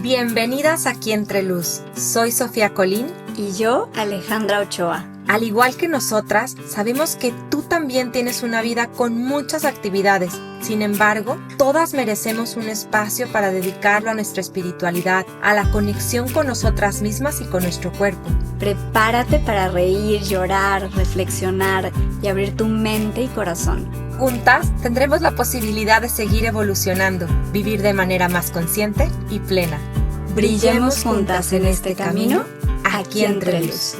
Bienvenidas aquí Entre Luz. Soy Sofía Colín. Y yo, Alejandra Ochoa. Al igual que nosotras, sabemos que tú también tienes una vida con muchas actividades. Sin embargo, todas merecemos un espacio para dedicarlo a nuestra espiritualidad, a la conexión con nosotras mismas y con nuestro cuerpo. Prepárate para reír, llorar, reflexionar y abrir tu mente y corazón. Juntas tendremos la posibilidad de seguir evolucionando, vivir de manera más consciente y plena. Brillemos juntas en este camino, aquí entre luz.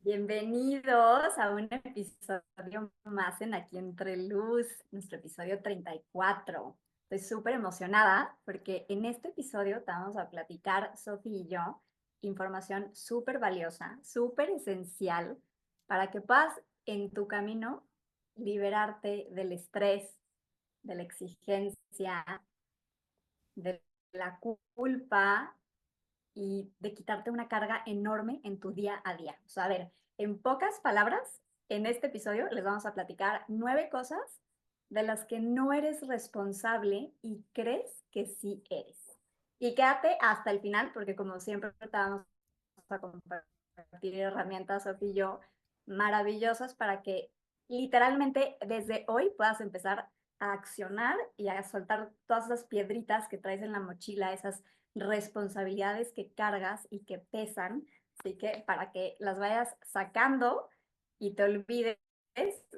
Bienvenidos a un episodio más en Aquí Entre Luz, nuestro episodio 34. Estoy súper emocionada porque en este episodio te vamos a platicar, Sofi y yo, información súper valiosa, súper esencial para que puedas en tu camino liberarte del estrés, de la exigencia, de la culpa y de quitarte una carga enorme en tu día a día. O sea, a ver, en pocas palabras, en este episodio les vamos a platicar 9 cosas de las que no eres responsable y crees que sí eres. Y quédate hasta el final, porque como siempre te vamos a compartir herramientas, Sofía y yo, maravillosas para que literalmente desde hoy puedas empezar a accionar y a soltar todas esas piedritas que traes en la mochila, esas responsabilidades que cargas y que pesan, así que para que las vayas sacando y te olvides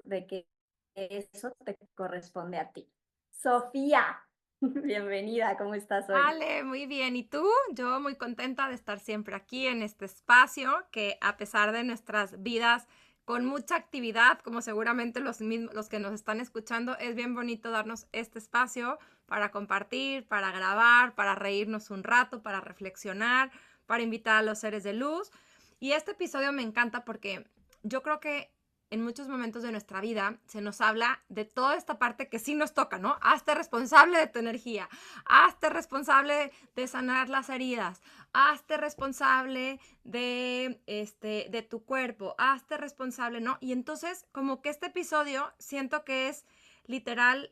de que eso te corresponde a ti. Sofía, bienvenida, ¿cómo estás hoy? Vale, muy bien. ¿Y tú? Yo muy contenta de estar siempre aquí en este espacio que a pesar de nuestras vidas con mucha actividad, como seguramente los que nos están escuchando, es bien bonito darnos este espacio para compartir, para grabar, para reírnos un rato, para reflexionar, para invitar a los seres de luz. Y este episodio me encanta porque yo creo que en muchos momentos de nuestra vida se nos habla de toda esta parte que sí nos toca, ¿no? Hazte responsable de tu energía, hazte responsable de sanar las heridas, hazte responsable de tu cuerpo, hazte responsable, ¿no? Y entonces, como que este episodio siento que es literal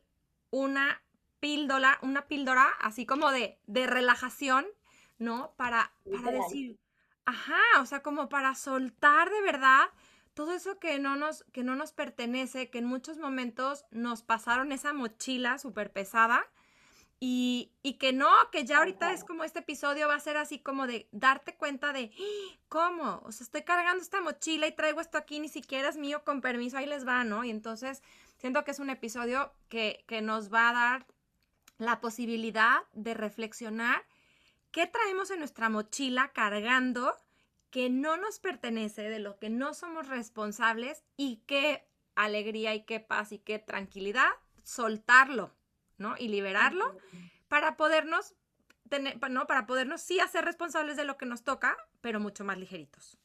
una píldora así como de relajación, ¿no? Para decir, ajá, o sea, como para soltar de verdad todo eso que no nos pertenece, que en muchos momentos nos pasaron esa mochila súper pesada y que no, que ya ahorita es como este episodio va a ser así como de darte cuenta de cómo, o sea, estoy cargando esta mochila y traigo esto aquí, ni siquiera es mío, con permiso, ahí les va, ¿no? Y entonces siento que es un episodio que nos va a dar la posibilidad de reflexionar qué traemos en nuestra mochila cargando que no nos pertenece, de lo que no somos responsables y qué alegría y qué paz y qué tranquilidad soltarlo, ¿no? Y liberarlo para podernos tener, ¿no? Para podernos sí hacer responsables de lo que nos toca, pero mucho más ligeritos.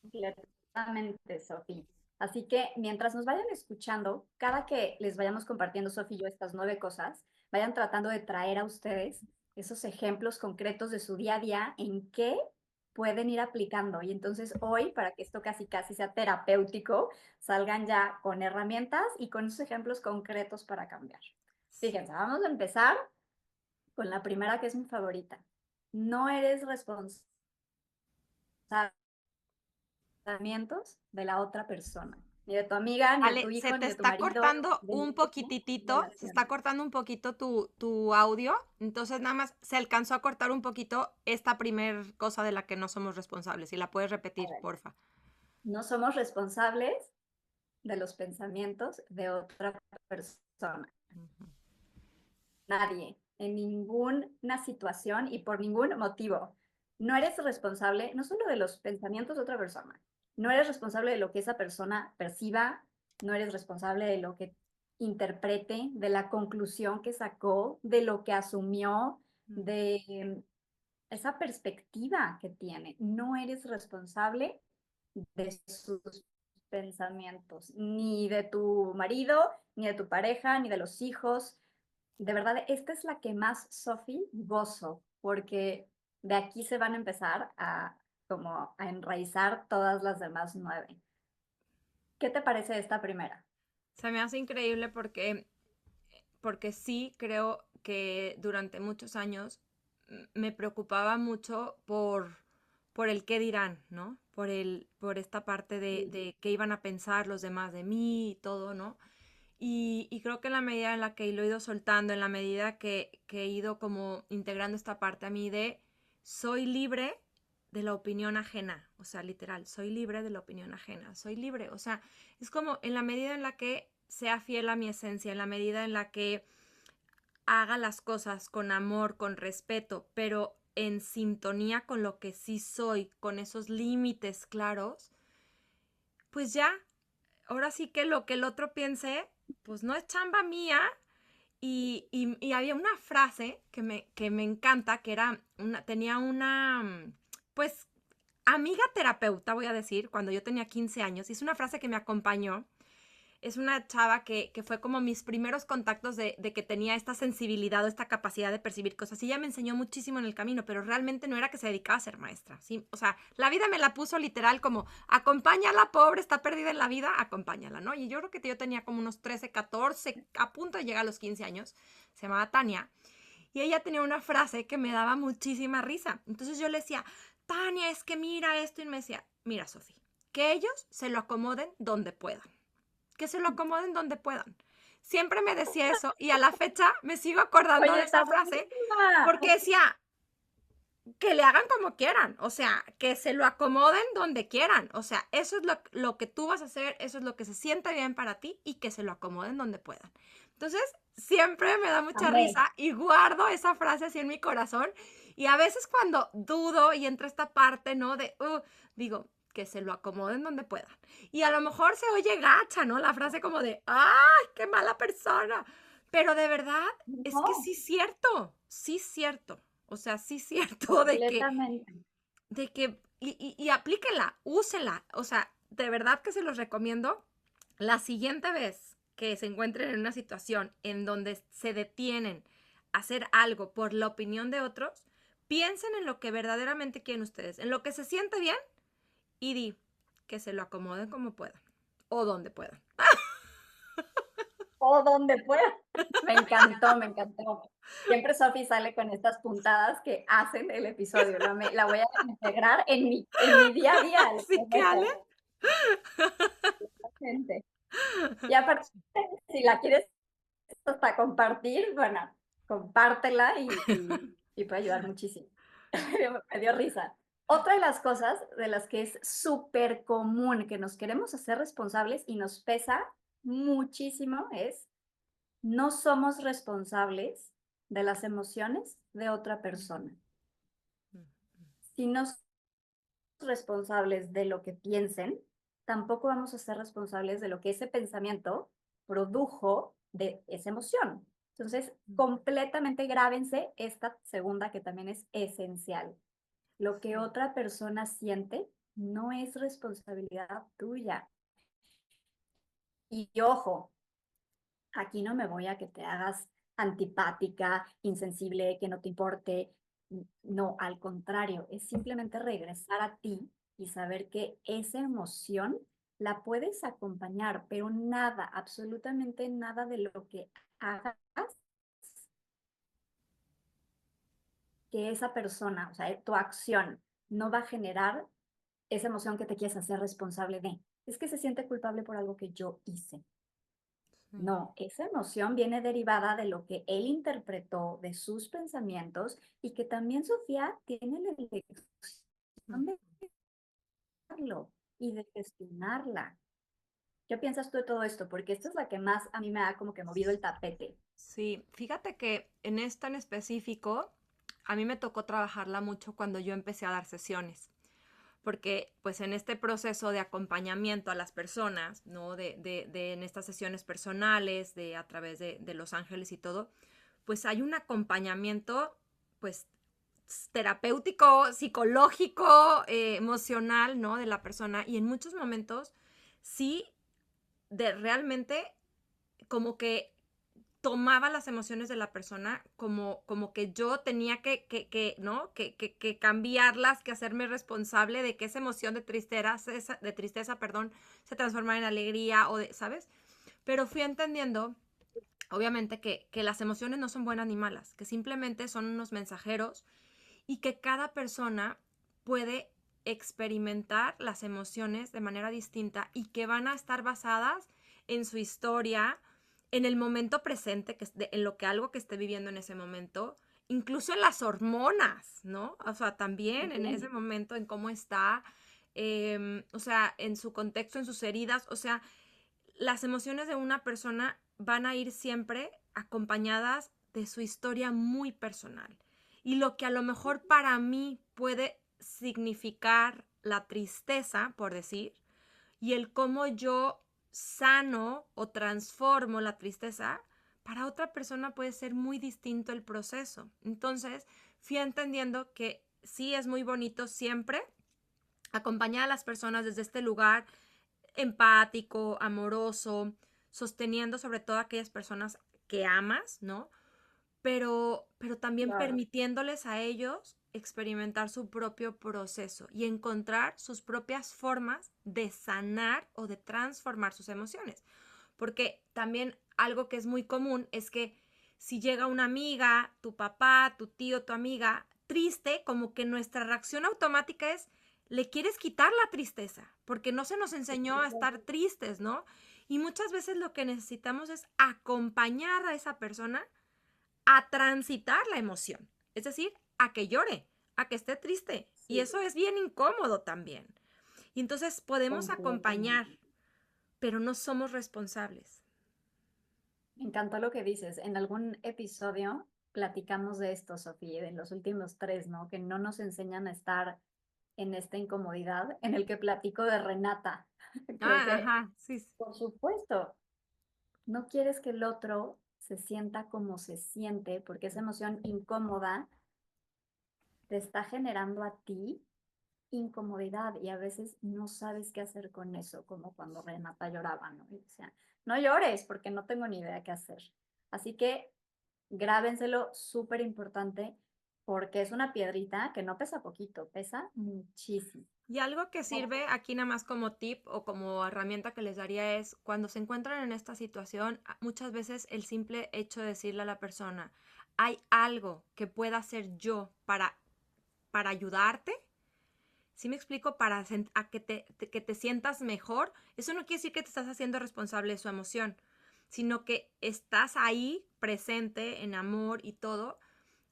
Completamente, Sofía. Así que mientras nos vayan escuchando, cada que les vayamos compartiendo, Sofía y yo, estas 9 cosas, vayan tratando de traer a ustedes esos ejemplos concretos de su día a día en qué pueden ir aplicando. Y entonces hoy, para que esto casi casi sea terapéutico, salgan ya con herramientas y con esos ejemplos concretos para cambiar. Fíjense, vamos a empezar con la primera que es mi favorita. No eres responsable de la otra persona, ni de tu amiga, ni de tu Ale, se hijo, te ni de tu está marido, cortando de un ninguna poquitito, se relación. está cortando un poquito tu audio, entonces nada más se alcanzó a cortar un poquito esta primer cosa de la que no somos responsables. Si la puedes A repetir, ver, porfa. no somos responsables de los pensamientos de otra persona. Ujú. Nadie, en ninguna situación y por ningún motivo. No eres responsable no solo de los pensamientos de otra persona, no eres responsable de lo que esa persona perciba, no eres responsable de lo que interprete, de la conclusión que sacó, de lo que asumió, de esa perspectiva que tiene. No eres responsable de sus pensamientos, ni de tu marido, ni de tu pareja, ni de los hijos. De verdad, esta es la que más, Sophie, gozo, porque de aquí se van a empezar a como a enraizar todas las demás 9. ¿Qué te parece esta primera? Se me hace increíble porque porque sí creo que durante muchos años me preocupaba mucho por el qué dirán, ¿no? Por esta parte de qué iban a pensar los demás de mí y todo, ¿no? Y creo que en la medida en la que lo he ido soltando, en la medida que he ido como integrando esta parte a mí de soy libre de la opinión ajena, o sea, literal, soy libre de la opinión ajena, soy libre, o sea, es como en la medida en la que sea fiel a mi esencia, en la medida en la que haga las cosas con amor, con respeto, pero en sintonía con lo que sí soy, con esos límites claros, pues ya, ahora sí que lo que el otro piense, pues no es chamba mía. Y había una frase que me encanta, que era tenía una, pues, amiga terapeuta, voy a decir, cuando yo tenía 15 años, y es una frase que me acompañó. Es una chava que fue como mis primeros contactos de que tenía esta sensibilidad o esta capacidad de percibir cosas. Y ella me enseñó muchísimo en el camino, pero realmente no era que se dedicaba a ser maestra, ¿sí? O sea, la vida me la puso literal como, acompáñala, pobre, está perdida en la vida, acompáñala, ¿no? Y yo creo que yo tenía como unos 13, 14, a punto de llegar a los 15 años. Se llamaba Tania. Y ella tenía una frase que me daba muchísima risa. Entonces yo le decía, Tania, es que mira esto. Y me decía, mira, Sofía, que ellos se lo acomoden donde puedan, que se lo acomoden donde puedan. Siempre me decía eso y a la fecha me sigo acordando Oye, de está esa frase buenísima. porque decía que le hagan como quieran, o sea, que se lo acomoden donde quieran, o sea, eso es lo que tú vas a hacer, eso es lo que se siente bien para ti y que se lo acomoden donde puedan. Entonces, siempre me da mucha Amé. risa y guardo esa frase así en mi corazón y a veces cuando dudo y entra esta parte, ¿no? Digo, que se lo acomoden donde puedan. Y a lo mejor se oye gacha, ¿no? La frase como de, ¡ay, qué mala persona! Pero de verdad es que No, sí es cierto. O sea, sí es cierto completamente. y aplíquenla, úsenla. O sea, de verdad que se los recomiendo. La siguiente vez que se encuentren en una situación en donde se detienen a hacer algo por la opinión de otros, piensen en lo que verdaderamente quieren ustedes, en lo que se siente bien y di que se lo acomoden como puedan o donde puedan. O donde pueda. Me encantó, me encantó. Siempre Sofi sale con estas puntadas que hacen el episodio. La voy a integrar en mi día a día. Le Así que Ale. prometo. Gente. Y aparte, si la quieres hasta compartir, bueno, compártela y puede ayudar muchísimo. Me dio risa. Otra de las cosas de las que es súper común que nos queremos hacer responsables y nos pesa muchísimo es no somos responsables de las emociones de otra persona. Si no somos responsables de lo que piensen, tampoco vamos a ser responsables de lo que ese pensamiento produjo de esa emoción. Entonces, completamente grábense esta segunda que también es esencial. Lo que otra persona siente no es responsabilidad tuya. Y ojo, aquí no me voy a que te hagas antipática, insensible, que no te importe. No, al contrario, es simplemente regresar a ti y saber que esa emoción la puedes acompañar, pero nada, absolutamente nada de lo que hagas que esa persona, o sea, tu acción no va a generar esa emoción que te quieres hacer responsable de. Es que se siente culpable por algo que yo hice. Sí. No, esa emoción viene derivada de lo que él interpretó, de sus pensamientos, y que también Sofía tiene la elección de hacerlo y de gestionarla. ¿Qué piensas tú de todo esto? Porque esto es la que más a mí me ha como que movido el tapete. Sí, fíjate que en esto en específico, a mí me tocó trabajarla mucho cuando yo empecé a dar sesiones, porque pues en este proceso de acompañamiento a las personas, ¿no? En estas sesiones personales, de a través de Los Ángeles y todo, pues hay un acompañamiento, pues terapéutico, psicológico, emocional, ¿no? De la persona y en muchos momentos sí, de realmente como que tomaba las emociones de la persona como que yo tenía ¿no? Que cambiarlas, que hacerme responsable de que esa emoción de tristeza, perdón, se transformara en alegría o de, ¿sabes? Pero fui entendiendo obviamente que las emociones no son buenas ni malas, que simplemente son unos mensajeros y que cada persona puede experimentar las emociones de manera distinta y que van a estar basadas en su historia, en el momento presente, en lo que algo que esté viviendo en ese momento, incluso en las hormonas, ¿no? O sea, también en ese Bien. momento, en cómo está, o sea, en su contexto, en sus heridas, o sea, las emociones de una persona van a ir siempre acompañadas de su historia muy personal. Y lo que a lo mejor para mí puede significar la tristeza, por decir, y el cómo yo sano o transformo la tristeza, para otra persona puede ser muy distinto el proceso. Entonces, fui entendiendo que sí es muy bonito siempre acompañar a las personas desde este lugar empático, amoroso, sosteniendo sobre todo a aquellas personas que amas, ¿no? Pero también Claro. permitiéndoles a ellos experimentar su propio proceso y encontrar sus propias formas de sanar o de transformar sus emociones. Porque también algo que es muy común es que si llega una amiga, tu papá, tu tío, tu amiga, triste, como que nuestra reacción automática es, le quieres quitar la tristeza, porque no se nos enseñó a estar tristes, ¿no? Y muchas veces lo que necesitamos es acompañar a esa persona a transitar la emoción, es decir, a que llore, a que esté triste. Y Sí, eso es bien incómodo también. Y entonces podemos acompañar, completamente. pero no somos responsables. Me encantó lo que dices. En algún episodio platicamos de esto, Sofía, en los últimos tres, ¿no? Que no nos enseñan a estar en esta incomodidad, en el que platico de Renata. Creo Ah, que, ajá, sí, sí. por supuesto, no quieres que el otro se sienta como se siente, porque esa emoción incómoda te está generando a ti incomodidad y a veces no sabes qué hacer con eso, como cuando Renata lloraba, ¿no? Y decía, no llores porque no tengo ni idea qué hacer. Así que grábenselo, súper importante, porque es una piedrita que no pesa poquito, pesa muchísimo. Y algo que sirve aquí nada más como tip o como herramienta que les daría es cuando se encuentran en esta situación, muchas veces el simple hecho de decirle a la persona, hay algo que pueda hacer yo para ayudarte. ¿Sí me explico? Para a que te sientas mejor. Eso no quiere decir que te estás haciendo responsable de su emoción, sino que estás ahí presente en amor y todo,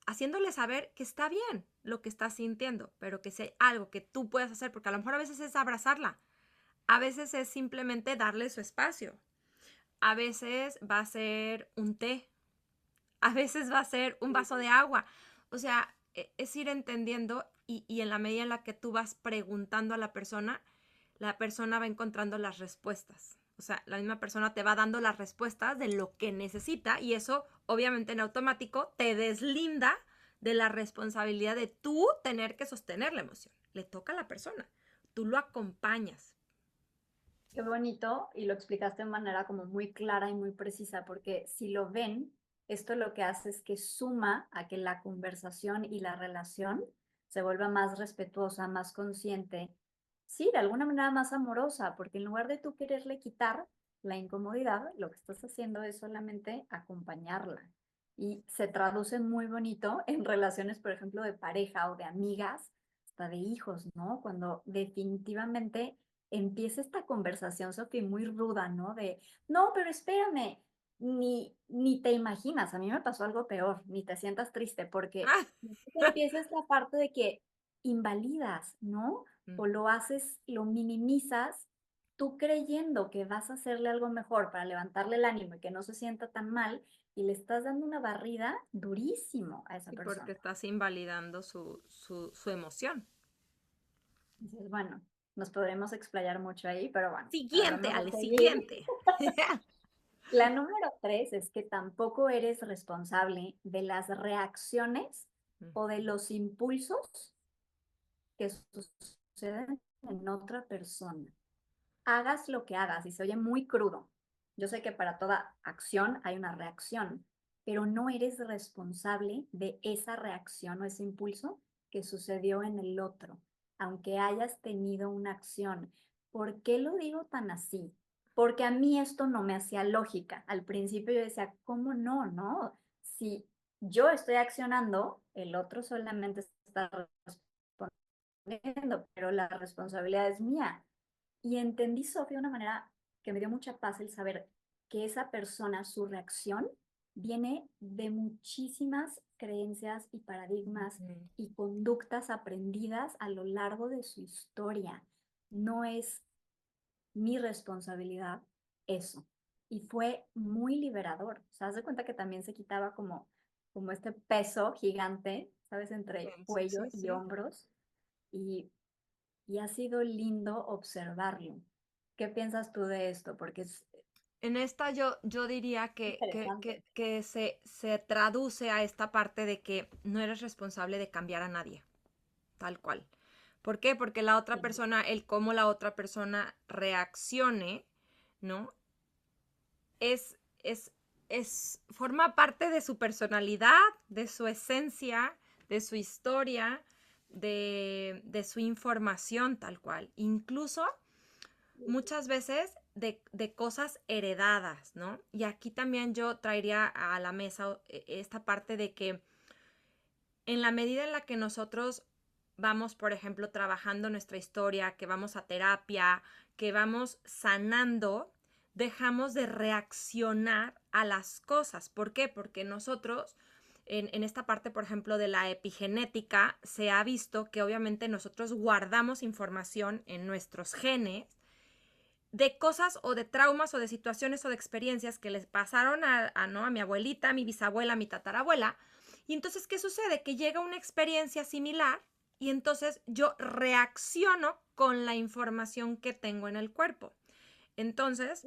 haciéndole saber que está bien lo que estás sintiendo, pero que si hay algo que tú puedas hacer, porque a lo mejor a veces es abrazarla, a veces es simplemente darle su espacio, a veces va a ser un té, a veces va a ser un vaso de agua. O sea, es ir entendiendo y en la medida en la que tú vas preguntando a la persona va encontrando las respuestas. O sea, la misma persona te va dando las respuestas de lo que necesita y eso obviamente en automático te deslinda de la responsabilidad de tú tener que sostener la emoción. Le toca a la persona. Tú lo acompañas. Qué bonito, y lo explicaste de manera como muy clara y muy precisa, porque si lo ven, esto lo que hace es que suma a que la conversación y la relación se vuelva más respetuosa, más consciente, sí, de alguna manera más amorosa, porque en lugar de tú quererle quitar la incomodidad, lo que estás haciendo es solamente acompañarla. Y se traduce muy bonito en relaciones, por ejemplo, de pareja o de amigas, hasta de hijos, ¿no? Cuando definitivamente empieza esta conversación, Sofía, muy ruda, ¿no? De, no, pero espérame, ni te imaginas, a mí me pasó algo peor, ni te sientas triste, porque Ah, empieza esta parte de que invalidas, ¿no? O lo haces, lo minimizas, tú creyendo que vas a hacerle algo mejor para levantarle el ánimo y que no se sienta tan mal, y le estás dando una barrida durísimo a esa y porque persona. estás invalidando su emoción. Entonces, bueno, nos podremos explayar mucho ahí, pero bueno, ahora Siguiente, vamos a Ale, seguir. siguiente. La número tres es que tampoco eres responsable de las reacciones o de los impulsos que suceden en otra persona. Hagas lo que hagas, y se oye muy crudo. Yo sé que para toda acción hay una reacción, pero no eres responsable de esa reacción o ese impulso que sucedió en el otro, aunque hayas tenido una acción. ¿Por qué lo digo tan así? porque a mí esto no me hacía lógica. Al principio yo decía, ¿cómo no? ¿No? Si yo estoy accionando, el otro solamente está respondiendo, pero la responsabilidad es mía. Y entendí, Sofía, de una manera que me dio mucha paz el saber que esa persona, su reacción, viene de muchísimas creencias y paradigmas Ujú. y conductas aprendidas a lo largo de su historia. No es mi responsabilidad eso. Y fue muy liberador. O sea, haz de cuenta que también se quitaba como este peso gigante, ¿sabes? Entre Sí, cuello sí, y sí. hombros. Y, y ha sido lindo observarlo. ¿Qué piensas tú de esto? Porque es En esta yo diría interesante. que se traduce a esta parte de que no eres responsable de cambiar a nadie, tal cual. ¿Por qué? Porque la otra Sí, persona, el cómo la otra persona reaccione, ¿no? Es, es, forma parte de su personalidad, de su esencia, de su historia, de su información, tal cual. Incluso muchas veces de cosas heredadas, ¿no? Y aquí también yo traería a la mesa esta parte de que en la medida en la que nosotros vamos, por ejemplo, trabajando nuestra historia, que vamos a terapia, que vamos sanando, dejamos de reaccionar a las cosas. ¿Por qué? Porque nosotros, en esta parte, por ejemplo, de la epigenética, se ha visto que obviamente nosotros guardamos información en nuestros genes de cosas o de traumas o de situaciones o de experiencias que les pasaron ¿no? a mi abuelita, a mi bisabuela, a mi tatarabuela. Y entonces, ¿qué sucede? Que llega una experiencia similar y entonces yo reacciono con la información que tengo en el cuerpo. Entonces,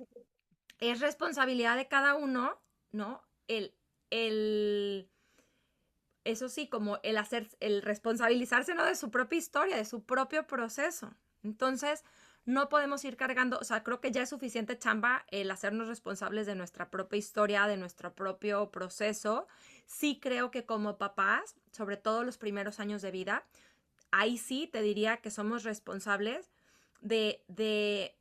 es responsabilidad de cada uno, ¿no? El, eso sí, como el hacer, el responsabilizarse, ¿no? De su propia historia, de su propio proceso. Entonces, no podemos ir cargando, o sea, creo que ya es suficiente chamba el hacernos responsables de nuestra propia historia, de nuestro propio proceso. Sí creo que como papás, sobre todo los primeros años de vida, ahí sí te diría que somos responsables de, de,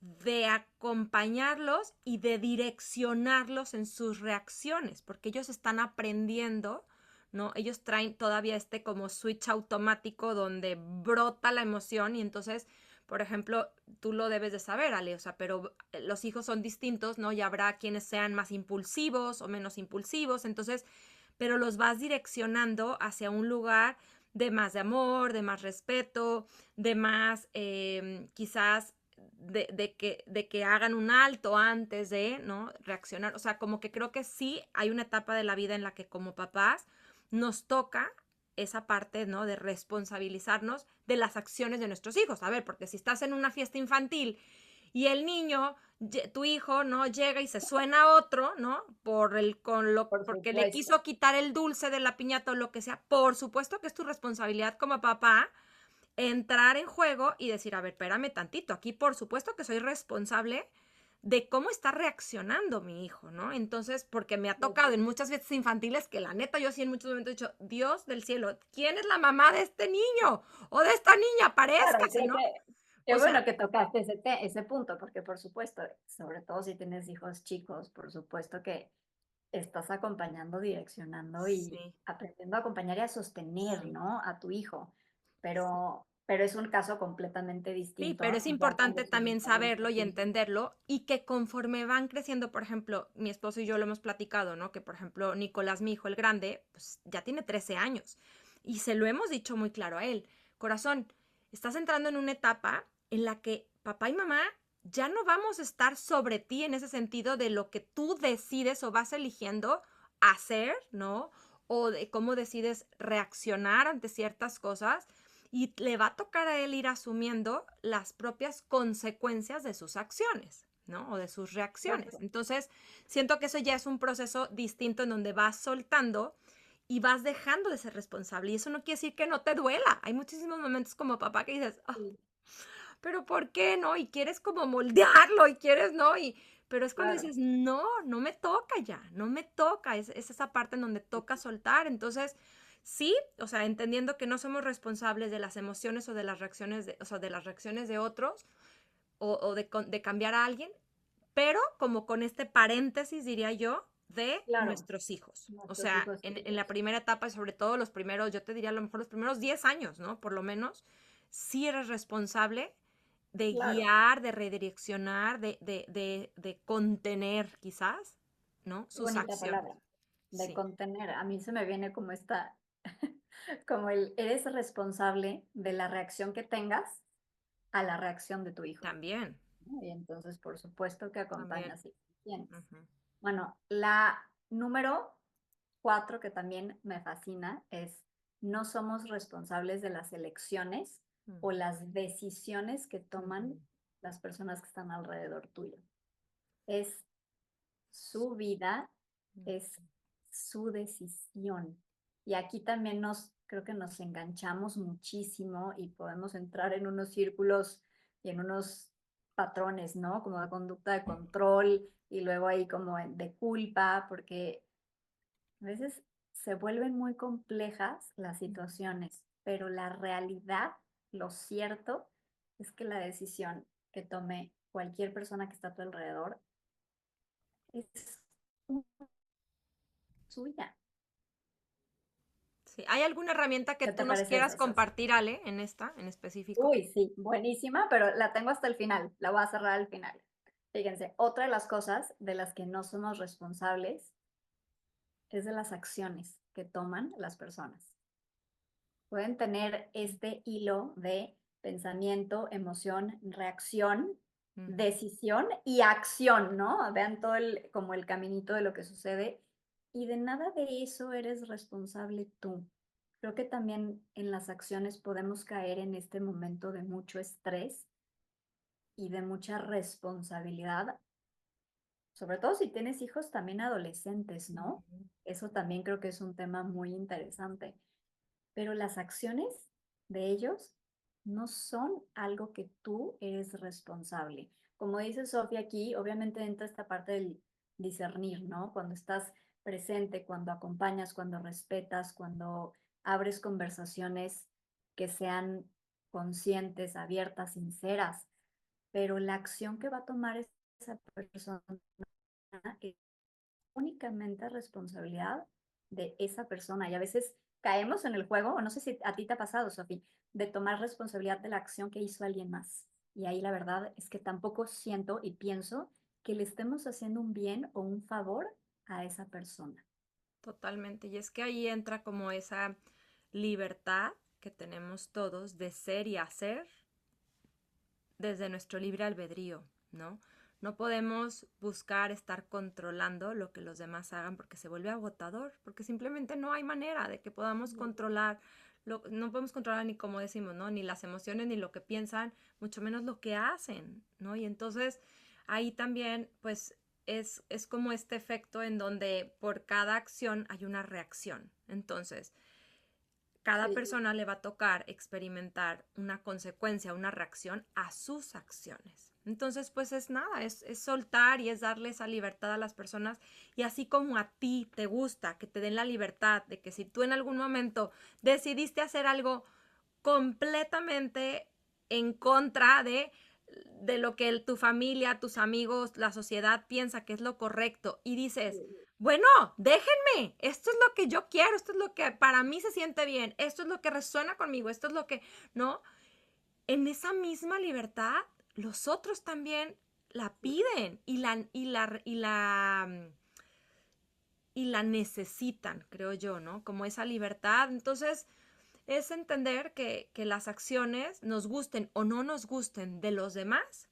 de acompañarlos y de direccionarlos en sus reacciones, porque ellos están aprendiendo, ¿no? Ellos traen todavía este como switch automático donde brota la emoción y entonces, por ejemplo, tú lo debes de saber, Ale, o sea, pero los hijos son distintos, ¿no? Y habrá quienes sean más impulsivos o menos impulsivos, entonces, pero los vas direccionando hacia un lugar de amor, de más respeto, de más quizás de que hagan un alto antes de, ¿no? Reaccionar. O sea, como que creo que sí hay una etapa de la vida en la que como papás nos toca esa parte, ¿no? De responsabilizarnos de las acciones de nuestros hijos. A ver, porque si estás en una fiesta infantil y el niño, tu hijo, ¿no? Llega y se suena a otro, ¿no? Por Porque le supuesto. quiso quitar el dulce de la piñata o lo que sea. Por supuesto que es tu responsabilidad como papá entrar en juego y decir, a ver, espérame tantito, aquí por supuesto que soy responsable de cómo está reaccionando mi hijo, ¿no? Entonces, porque me ha tocado en muchas fiestas infantiles que la neta yo sí en muchos momentos he dicho, Dios del cielo, ¿quién es la mamá de este niño o de esta niña? Claro, y Parezcase, creo ¿no? que qué O sea, bueno que tocaste ese punto, porque por supuesto, sobre todo si tienes hijos chicos, por supuesto que estás acompañando, direccionando y sí. aprendiendo a acompañar y a sostener, Sí. ¿no? A tu hijo. Pero es un caso completamente Sí, pero distinto es ya cuando importante sus también hijos son saberlo y pequeños. entenderlo y que conforme van creciendo, por ejemplo, mi esposo y yo lo hemos platicado, ¿no? Que por ejemplo, Nicolás, mi hijo el grande, pues ya tiene 13 años y se lo hemos dicho muy claro a él. Corazón, estás entrando en una etapa en la que papá y mamá ya no vamos a estar sobre ti en ese sentido de lo que tú decides o vas eligiendo hacer, ¿no? O de cómo decides reaccionar ante ciertas cosas y le va a tocar a él ir asumiendo las propias consecuencias de sus acciones, ¿no? O de sus reacciones. Exacto. Entonces, siento que eso ya es un proceso distinto en donde vas soltando y vas dejando de ser responsable. Y eso no quiere decir que no te duela. Hay muchísimos momentos como papá que dices, oh, Sí, pero ¿por qué no? Y quieres como moldearlo y quieres, ¿no? Pero es cuando claro. dices, no, no me toca ya, no me toca. Es esa parte en donde toca soltar. Entonces, sí, o sea, entendiendo que no somos responsables de las emociones o de las reacciones de, o sea, de las reacciones de otros o de cambiar a alguien, pero como con este paréntesis, diría yo, de Claro, nuestros hijos. O nuestros sea, hijos en la tuyos. primera etapa y sobre todo los primeros, yo te diría a lo mejor los primeros 10 años, ¿no? Por lo menos, sí eres responsable de Claro, guiar, de redireccionar, de contener quizás, ¿no? qué Sus bonita acciones. palabra, de Sí, contener. A mí se me viene como esta, como el, eres responsable de la reacción que tengas a la reacción de tu hijo, también, ¿no? Y entonces, por supuesto que también. acompañas y tienes. Ujú, Bueno, la número 4 que también me fascina es no somos responsables de las elecciones o ujú, las decisiones que toman ujú, las personas que están alrededor tuyo. Es su vida, ujú. es su decisión. Y aquí también creo que nos enganchamos muchísimo y podemos entrar en unos círculos y en unos patrones, ¿no? Como de conducta de control y luego ahí como de culpa, porque a veces se vuelven muy complejas las situaciones, pero la realidad, lo cierto, es que la decisión que tome cualquier persona que está a tu alrededor es suya. Sí. ¿Hay alguna herramienta que ¿Qué tú te nos parece quieras esa, Sofi? compartir, Ale, en esta, en específico? Uy, sí, buenísima, pero la tengo hasta el final, la voy a cerrar al final. Fíjense, otra de las cosas de las que no somos responsables es de las acciones que toman las personas. Pueden tener este hilo de pensamiento, emoción, reacción, Ujú. decisión y acción, ¿no? Vean todo como el caminito de lo que sucede y de nada de eso eres responsable tú. Creo que también en las acciones podemos caer en este momento de mucho estrés y de mucha responsabilidad, sobre todo si tienes hijos también adolescentes, ¿no? Ujú. Eso también creo que es un tema muy interesante, pero las acciones de ellos no son algo que tú eres responsable. Como dice Sofía aquí, obviamente entra esta parte del discernir, ¿no? Cuando estás presente, cuando acompañas, cuando respetas, cuando abres conversaciones que sean conscientes, abiertas, sinceras, pero la acción que va a tomar esa persona es únicamente responsabilidad de esa persona. Y a veces caemos en el juego, o no sé si a ti te ha pasado, Sofi, de tomar responsabilidad de la acción que hizo alguien más. Y ahí la verdad es que tampoco siento y pienso que le estemos haciendo un bien o un favor a esa persona. Totalmente. Y es que ahí entra como esa libertad que tenemos todos de ser y hacer desde nuestro libre albedrío, ¿no? No podemos buscar estar controlando lo que los demás hagan porque se vuelve agotador, porque simplemente no hay manera de que podamos controlar, no podemos controlar ni como decimos, ¿no? Ni las emociones, ni lo que piensan, mucho menos lo que hacen, ¿no? Y entonces ahí también, pues, es como este efecto en donde por cada acción hay una reacción. Entonces, cada Sí, persona le va a tocar experimentar una consecuencia, una reacción a sus acciones. Entonces, pues es nada, es soltar y es darle esa libertad a las personas. Y así como a ti te gusta que te den la libertad de que si tú en algún momento decidiste hacer algo completamente en contra de lo que tu familia, tus amigos, la sociedad piensa que es lo correcto y dices, sí, bueno, déjenme, esto es lo que yo quiero, esto es lo que para mí se siente bien, esto es lo que resuena conmigo, esto es lo que, ¿no? En esa misma libertad, los otros también la piden y la necesitan, creo yo, ¿no? Como esa libertad. Entonces, es entender que las acciones, nos gusten o no nos gusten de los demás,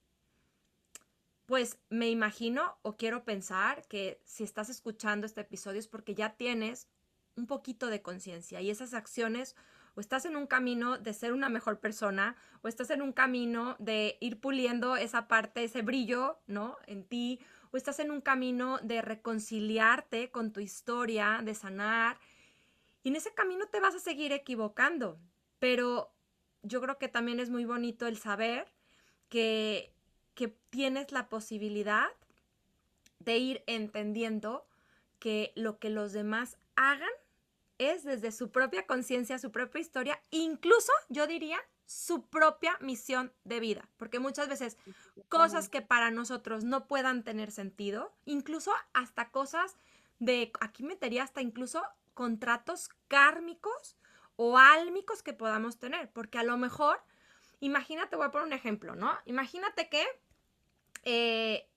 pues me imagino o quiero pensar que si estás escuchando este episodio es porque ya tienes un poquito de conciencia y esas acciones o estás en un camino de ser una mejor persona o estás en un camino de ir puliendo esa parte, ese brillo, ¿no? En ti o estás en un camino de reconciliarte con tu historia, de sanar y en ese camino te vas a seguir equivocando, pero yo creo que también es muy bonito el saber que, que tienes la posibilidad de ir entendiendo que lo que los demás hagan es desde su propia conciencia, su propia historia, incluso yo diría su propia misión de vida, porque muchas veces cosas que Totalmente. para nosotros no puedan tener sentido, incluso hasta cosas de, aquí metería hasta incluso contratos kármicos o álmicos que podamos tener, porque a lo mejor, imagínate, voy a poner un ejemplo, ¿no? Imagínate que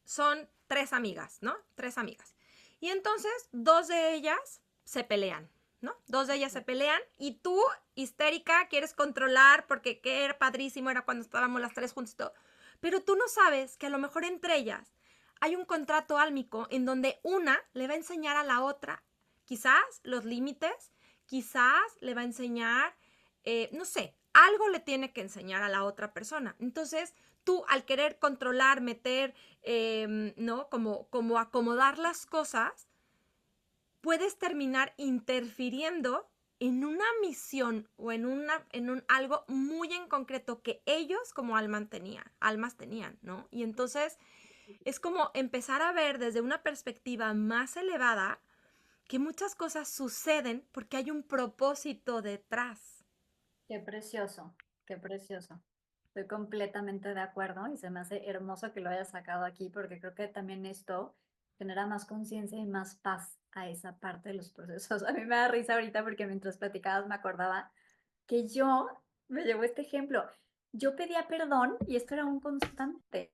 son tres amigas, ¿no? Tres amigas. Y entonces dos de ellas se pelean, ¿no? Dos de ellas se pelean y tú, histérica, quieres controlar porque qué era padrísimo era cuando estábamos las tres juntas y todo. Pero tú no sabes que a lo mejor entre ellas hay un contrato álmico en donde una le va a enseñar a la otra quizás los límites, quizás le va a enseñar, no sé, algo le tiene que enseñar a la otra persona. Entonces, tú al querer controlar, meter, ¿no? Como acomodar las cosas, puedes terminar interfiriendo en una misión o en un algo muy en concreto que ellos como almas tenían, ¿no? Y entonces es como empezar a ver desde una perspectiva más elevada que muchas cosas suceden porque hay un propósito detrás. Qué precioso, qué precioso. Estoy completamente de acuerdo y se me hace hermoso que lo hayas sacado aquí porque creo que también esto genera más conciencia y más paz a esa parte de los procesos. A mí me da risa ahorita porque mientras platicabas me acordaba que yo, me llevó este ejemplo, yo pedía perdón y esto era un constante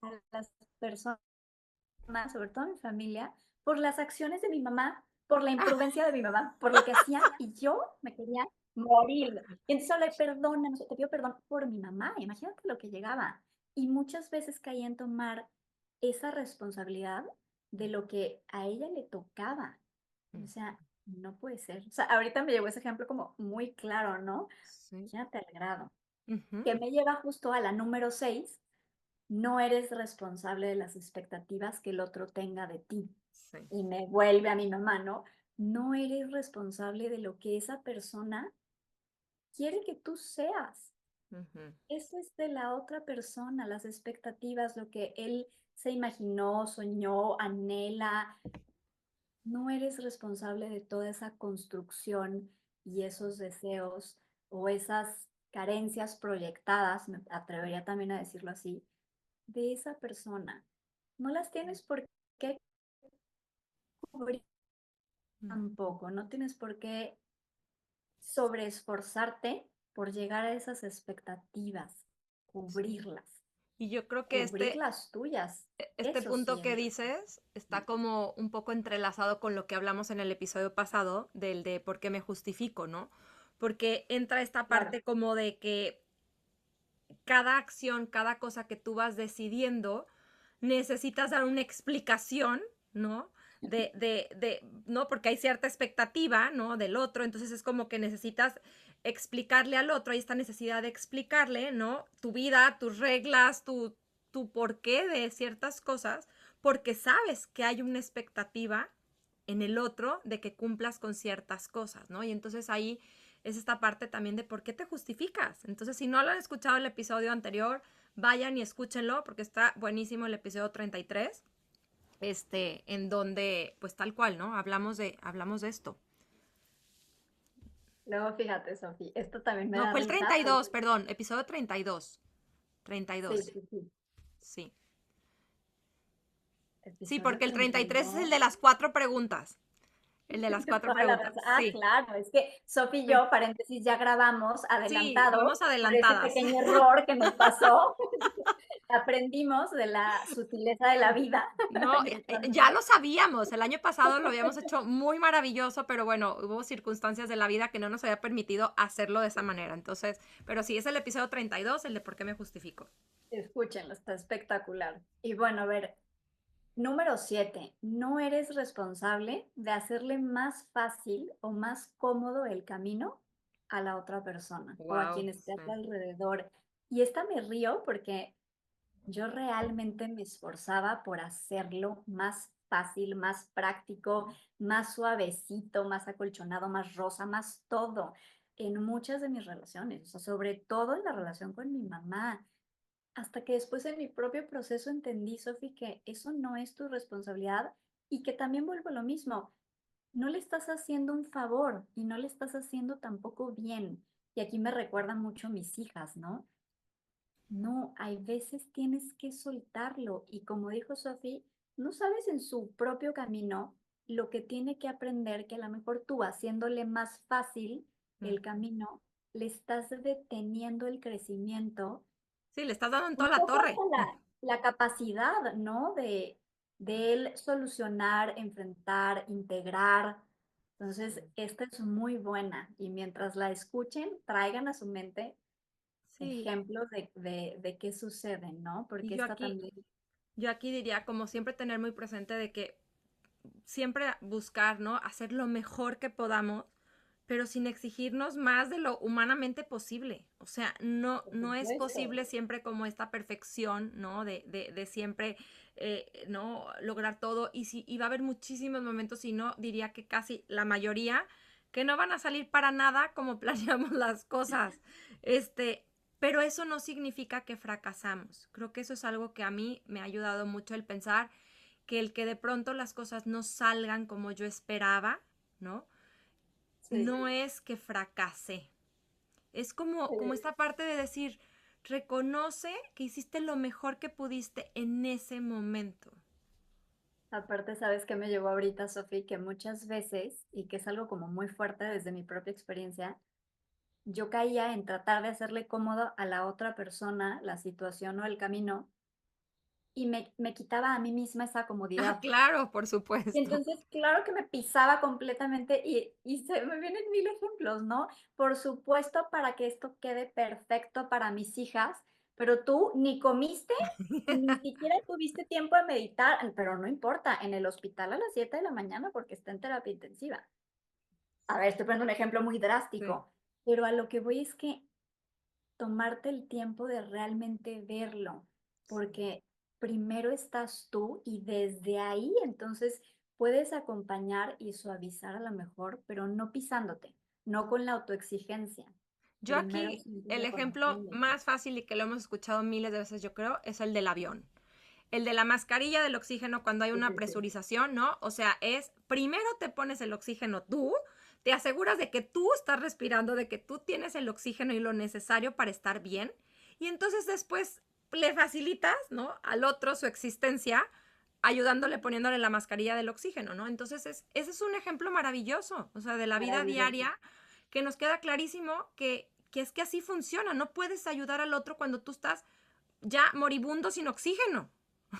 a las personas, sobre todo a mi familia, por las acciones de mi mamá, por la Ah, imprudencia de mi mamá, por lo que hacía y yo me quería morir. Y entonces le perdona, no sé, te pido perdón por mi mamá, imagínate lo que llegaba. Y muchas veces caía en tomar esa responsabilidad de lo que a ella le tocaba. O sea, no puede ser. O sea, ahorita me llegó ese ejemplo como muy claro, ¿no? sí. Imagínate el grado. Ujú, Que me lleva justo a la número 6. No eres responsable de las expectativas que el otro tenga de ti. sí. Y me vuelve a mi mamá, ¿no? No eres responsable de lo que esa persona quiere que tú seas. Ujú, Eso es de la otra persona, las expectativas, lo que él se imaginó, soñó, anhela. No eres responsable de toda esa construcción y esos deseos o esas carencias proyectadas, me atrevería también a decirlo así, de esa persona. No las tienes por qué cubrir ujú. tampoco, no tienes por qué sobreesforzarte por llegar a esas expectativas, Sí. cubrirlas, Y yo creo que cubrir las tuyas. este Eso sí punto que es dices está como un poco entrelazado con lo que hablamos en el episodio pasado del de por qué me justifico, ¿no? Porque entra esta claro. parte como de que cada acción, cada cosa que tú vas decidiendo, necesitas dar una explicación, ¿no? ¿No? Porque hay cierta expectativa, ¿no? Del otro, entonces es como que necesitas explicarle al otro, hay esta necesidad de explicarle, ¿no? Tu vida, tus reglas, tu porqué de ciertas cosas, porque sabes que hay una expectativa en el otro de que cumplas con ciertas cosas, ¿no? Y entonces ahí es esta parte también de por qué te justificas. Entonces, si no lo han escuchado el episodio anterior, vayan y escúchenlo porque está buenísimo el episodio 33, en donde, pues tal cual, ¿no? Hablamos de esto. Luego, fíjate, Sofi, esto también me No, da fue el risa 32, porque perdón, episodio 32. sí, 32, sí, sí, sí. Sí, episodio porque el 33 es el 32. de las cuatro preguntas. El de las Tienes cuatro toda la preguntas, razón. Ah, sí. claro, es que Sofi y Sí, yo, paréntesis, ya grabamos sí, adelantado vamos por ese adelantadas. pequeño error que nos pasó. Aprendimos de la sutileza de la vida. No, Y ya entonces, lo sabíamos, el año pasado lo habíamos hecho muy maravilloso, pero bueno, hubo circunstancias de la vida que no nos había permitido hacerlo de esa manera. Entonces, pero sí, es el episodio 32, el de por qué me justifico. escúchenlo, está espectacular. Y bueno, a ver, número 7, no eres responsable de hacerle más fácil o más cómodo el camino a la otra persona o a Wow, quien esté a tu sí. alrededor. Y esta me río porque yo realmente me esforzaba por hacerlo más fácil, más práctico, más suavecito, más acolchonado, más rosa, más todo en muchas de mis relaciones, o sea, sobre todo en la relación con mi mamá. Hasta que después en mi propio proceso entendí, Sofi, que eso no es tu responsabilidad y que también vuelvo a lo mismo. No le estás haciendo un favor y no le estás haciendo tampoco bien. Y aquí me recuerdan mucho mis hijas, ¿no? No, hay veces tienes que soltarlo y como dijo Sophie, no sabes en su propio camino lo que tiene que aprender, que a lo mejor tú haciéndole más fácil Mm. el camino, le estás deteniendo el crecimiento, Sí, le estás dando en un toda la poco torre. hasta la capacidad, ¿no? De él solucionar, enfrentar, integrar. Entonces, esta es muy buena y mientras la escuchen, traigan a su mente Sí, ejemplos de qué sucede, ¿no? y Porque esta también, yo aquí diría como siempre tener muy presente de que siempre buscar, ¿no? Hacer lo mejor que podamos, pero sin exigirnos más de lo humanamente posible. O sea, por no es supuesto, posible siempre como esta perfección, ¿no? De siempre, ¿no? Lograr todo. Y va a haber muchísimos momentos, y no diría que casi la mayoría, que no van a salir para nada como planeamos las cosas. Pero eso no significa que fracasamos. Creo que eso es algo que a mí me ha ayudado mucho el pensar que el que de pronto las cosas no salgan como yo esperaba, ¿no? sí. No es que fracasé. Es como Sí. esta parte de decir, reconoce que hiciste lo mejor que pudiste en ese momento. Aparte, ¿sabes qué me llevó ahorita, Sofi? Que muchas veces, y que es algo como muy fuerte desde mi propia experiencia, yo caía en tratar de hacerle cómodo a la otra persona la situación o el camino y me quitaba a mí misma esa Ah, comodidad. claro, por Y supuesto. entonces, claro que me pisaba completamente y se me vienen mil ejemplos, ¿no? Por supuesto, para que esto quede perfecto para mis hijas, pero tú ni comiste y ni siquiera tuviste tiempo de meditar, pero no importa, en el hospital a las 7 de la mañana porque está en terapia intensiva. A ver, estoy poniendo un ejemplo muy Sí. drástico, pero a lo que voy es que tomarte el tiempo de realmente verlo, porque primero estás tú y desde ahí entonces puedes acompañar y suavizar a lo mejor, pero no pisándote, no con la autoexigencia. Yo Primero aquí, siempre el ejemplo reconociendo. más fácil y que lo hemos escuchado miles de veces, yo creo, es el del avión. El de la mascarilla del oxígeno cuando hay Sí, una sí, sí. presurización, ¿no? O sea, es primero te pones el oxígeno tú, te aseguras de que tú estás respirando, de que tú tienes el oxígeno y lo necesario para estar bien, y entonces después le facilitas, ¿no? Al otro su existencia, ayudándole, poniéndole la mascarilla del oxígeno, ¿no? Entonces, ese es un ejemplo maravilloso, o sea, de la vida Maravilloso. diaria, que nos queda clarísimo que es que así funciona, no puedes ayudar al otro cuando tú estás ya moribundo sin oxígeno.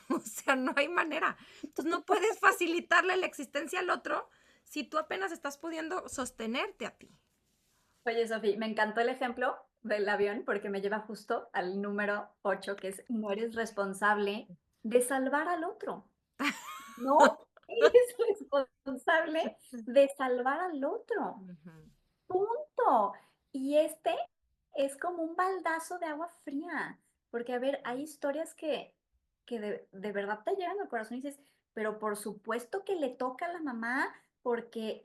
O sea, no hay manera. Entonces no puedes facilitarle la existencia al otro si tú apenas estás pudiendo sostenerte a ti. Oye, Sofía, me encantó el ejemplo del avión porque me lleva justo al número 8, que es no eres responsable de salvar al otro. No eres responsable de salvar al otro. Ujú. Punto. Y este es como un baldazo de agua fría, porque a ver, hay historias que de verdad te llegan al corazón y dices, pero por supuesto que le toca a la mamá porque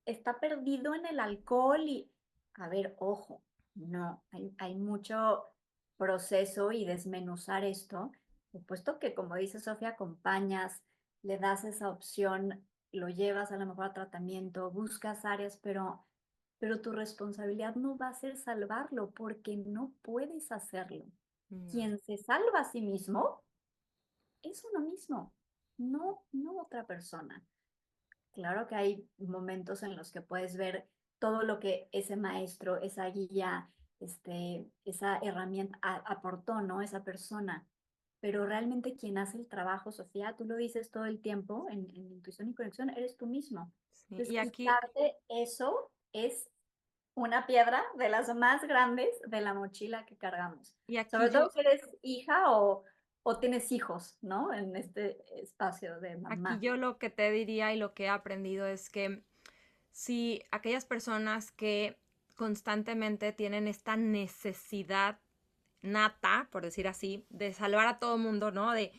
está perdido en el alcohol y, a ver, ojo, no, hay mucho proceso y desmenuzar esto. Supuesto que, como dice Sofía, acompañas, le das esa opción, lo llevas a lo mejor a tratamiento, buscas áreas, pero tu responsabilidad no va a ser salvarlo porque no puedes hacerlo. No. Quien se salva a sí mismo es uno mismo, no otra persona. Claro que hay momentos en los que puedes ver todo lo que ese maestro, esa guía, esa herramienta aportó, ¿no? Esa persona. Pero realmente quien hace el trabajo, Sofía, tú lo dices todo el tiempo en Intuición y Conexión, eres tú mismo. Sí, Entonces, quitarte eso es una piedra de las más grandes de la mochila que cargamos. y aquí Sobre todo yo, si eres hija o tienes hijos, ¿no? En este espacio de aquí mamá. yo lo que te diría y lo que he aprendido es que si aquellas personas que constantemente tienen esta necesidad nata, por decir así, de salvar a todo mundo, ¿no? De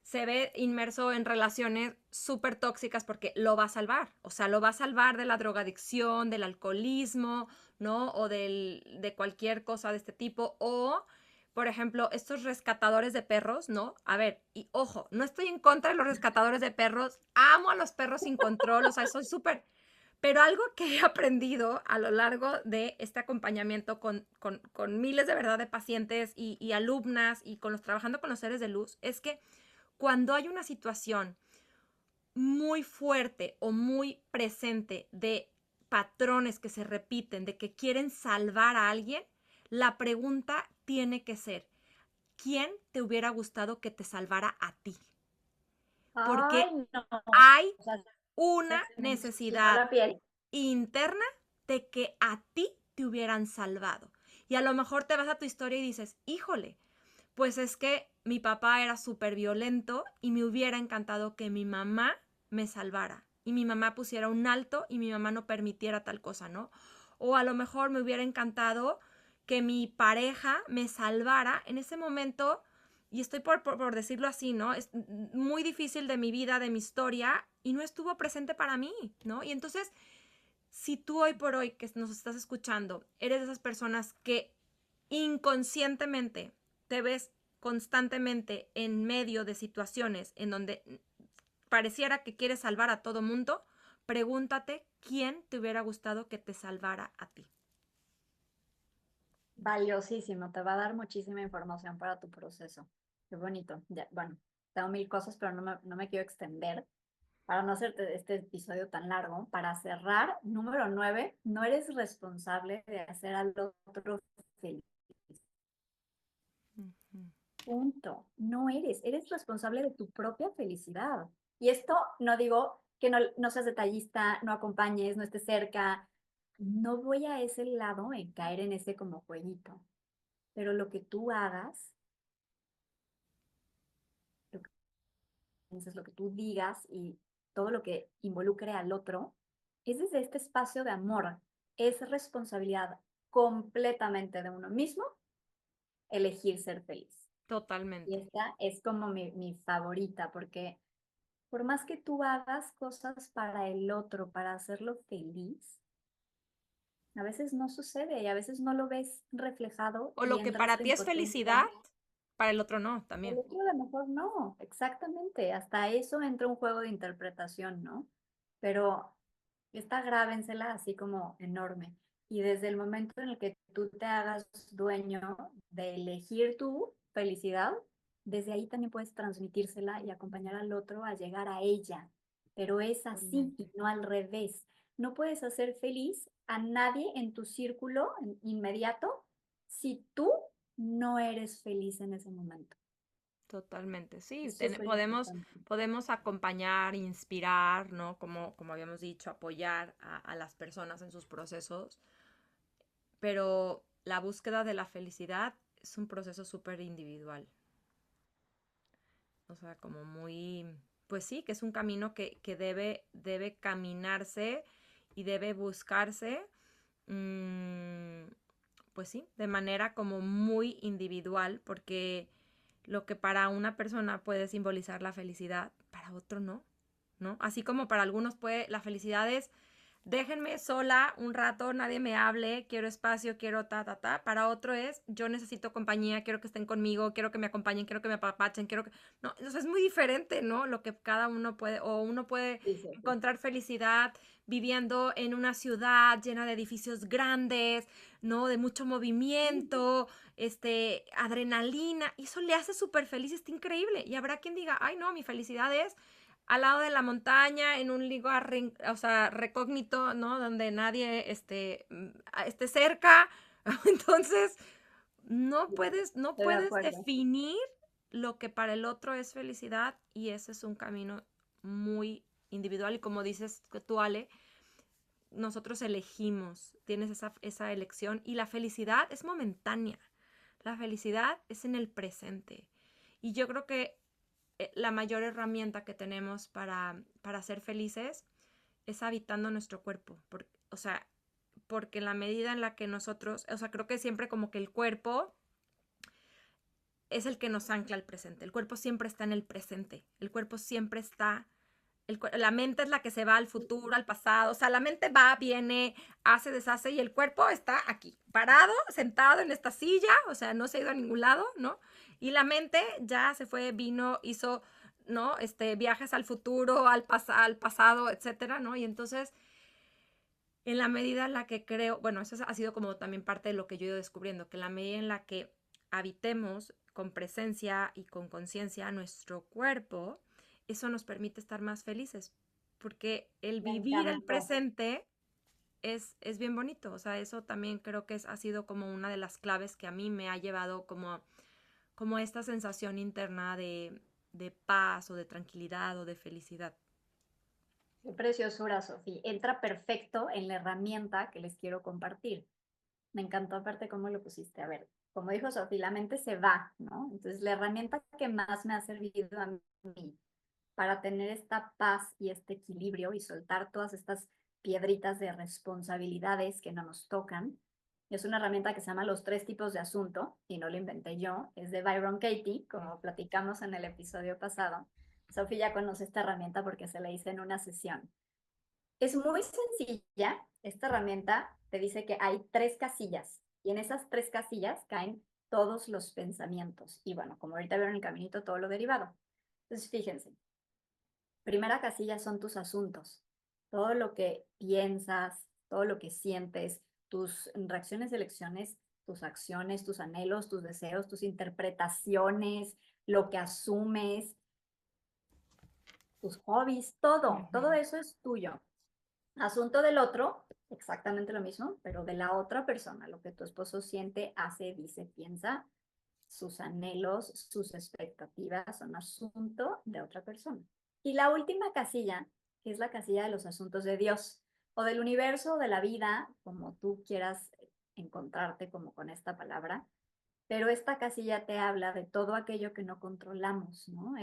se ve inmerso en relaciones súper tóxicas porque lo va a salvar, o sea, lo va a salvar de la drogadicción, del alcoholismo, ¿no? O de cualquier cosa de este tipo, o, por ejemplo, estos rescatadores de perros, ¿no? A ver, y ojo, no estoy en contra de los rescatadores de perros, amo a los perros sin control, o sea, soy súper, Pero algo que he aprendido a lo largo de este acompañamiento con miles de verdad de pacientes y alumnas y trabajando con los seres de luz es que cuando hay una situación muy fuerte o muy presente de patrones que se repiten, de que quieren salvar a alguien, la pregunta tiene que ser, ¿quién te hubiera gustado que te salvara a ti? Ay, Porque no. hay O sea, una se me enchinó necesidad la piel. interna de que a ti te hubieran salvado. Y a lo mejor te vas a tu historia y dices, híjole, pues es que mi papá era súper violento y me hubiera encantado que mi mamá me salvara y mi mamá pusiera un alto y mi mamá no permitiera tal cosa, ¿no? O a lo mejor me hubiera encantado que mi pareja me salvara en ese momento, y estoy por decirlo así, ¿no? Es muy difícil de mi vida, de mi historia, y no estuvo presente para mí, ¿no? Y entonces, si tú hoy por hoy que nos estás escuchando, eres de esas personas que inconscientemente te ves constantemente en medio de situaciones en donde pareciera que quieres salvar a todo mundo, pregúntate quién te hubiera gustado que te salvara a ti. Valiosísimo, te va a dar muchísima información para tu proceso. Qué bonito. Ya, bueno, tengo mil cosas, pero no me quiero extender para no hacerte este episodio tan largo. Para cerrar, número 9, no eres responsable de hacer al otro feliz. Punto. No eres responsable de tu propia felicidad. Y esto no digo que no seas detallista, no acompañes, no estés cerca. No voy a ese lado en caer en ese como jueguito. Pero lo que tú hagas, lo que pienses, lo que tú digas y todo lo que involucre al otro, es desde este espacio de amor. Es responsabilidad completamente de uno mismo elegir ser feliz. Y Totalmente. esta es como mi favorita, porque por más que tú hagas cosas para el otro, para hacerlo feliz, a veces no sucede y a veces no lo ves reflejado O y lo que entras para en ti es felicidad, impotencia. para el otro no, El también. otro a lo mejor no, exactamente. Hasta eso entra un juego de interpretación, ¿no? Pero esta grábensela así como enorme. Y desde el momento en el que tú te hagas dueño de elegir tu felicidad, desde ahí también puedes transmitírsela y acompañar al otro a llegar a ella. Pero es así Totalmente. y no al revés. No puedes hacer feliz a nadie en tu círculo inmediato si tú no eres feliz en ese momento. Totalmente, sí. Es súper importante. Podemos acompañar, inspirar, ¿no? Como habíamos dicho, apoyar a las personas en sus procesos, pero la búsqueda de la felicidad es un proceso súper individual. O sea, como muy, pues sí, que es un camino que debe caminarse y debe buscarse, mm, pues sí, de manera como muy individual, porque lo que para una persona puede simbolizar la felicidad, para otro no, ¿no? Así como para algunos puede, la felicidad es déjenme sola un rato, nadie me hable, quiero espacio, quiero ta, ta, ta. Para otro es, yo necesito compañía, quiero que estén conmigo, quiero que me acompañen, quiero que me apapachen, quiero que... No, o sea, es muy diferente, ¿no? Lo que cada uno puede, o uno puede Sí, sí, sí. encontrar felicidad viviendo en una ciudad llena de edificios grandes, ¿no? De mucho movimiento, adrenalina, y eso le hace súper feliz, está increíble. Y habrá quien diga, ay, no, mi felicidad es al lado de la montaña, en un lugar, o sea, recógnito, ¿no? Donde nadie esté cerca. Entonces, no Estoy de puedes acuerdo. definir lo que para el otro es felicidad y ese es un camino muy individual y como dices tú, Ale, nosotros elegimos, tienes esa elección y la felicidad es momentánea. La felicidad es en el presente. Y yo creo que la mayor herramienta que tenemos para ser felices es habitando nuestro cuerpo. O sea, porque en la medida en la que nosotros, o sea, creo que siempre como que el cuerpo es el que nos ancla al presente. El cuerpo siempre está en el presente. El cuerpo siempre está la mente es la que se va al futuro, al pasado, o sea, la mente va, viene, hace, deshace y el cuerpo está aquí, parado, sentado en esta silla, o sea, no se ha ido a ningún lado, ¿no? Y la mente ya se fue, vino, hizo, ¿no? Viajes al futuro, al pasado, etcétera, ¿no? Y entonces En la medida en la que creo, bueno, eso ha sido como también parte de lo que yo he ido descubriendo, que en la medida en la que habitemos con presencia y con conciencia nuestro cuerpo, eso nos permite estar más felices, porque el Me vivir el encantó. presente es bien bonito, o sea, eso también creo que ha sido como una de las claves que a mí me ha llevado como esta sensación interna de paz o de tranquilidad o de felicidad. Qué preciosura, Sofía. Entra perfecto en la herramienta que les quiero compartir. Me encantó aparte cómo lo pusiste. A ver, como dijo Sofía, la mente se va, ¿no? Entonces, la herramienta que más me ha servido a mí para tener esta paz y este equilibrio y soltar todas estas piedritas de responsabilidades que no nos tocan, es una herramienta que se llama Los tres tipos de asunto, y no lo inventé yo, es de Byron Katie, como platicamos en el episodio pasado. Sofía ya conoce esta herramienta porque se la hice en una sesión. Es muy sencilla. Esta herramienta te dice que hay tres casillas y en esas tres casillas caen todos los pensamientos. Y bueno, como ahorita vieron en el caminito, todo lo derivado. Entonces, fíjense, primera casilla son tus asuntos. Todo lo que piensas, todo lo que sientes, tus reacciones, elecciones, tus acciones, tus anhelos, tus deseos, tus interpretaciones, lo que asumes, tus hobbies, todo Ujú. eso es tuyo. Asunto del otro, exactamente lo mismo, pero de la otra persona, lo que tu esposo siente, hace, dice, piensa, sus anhelos, sus expectativas son asunto de otra persona. Y la última casilla, que es la casilla de los asuntos de Dios o del universo o de la vida, como tú quieras encontrarte como con esta palabra, pero esta casilla te habla de todo aquello que no controlamos, ¿no?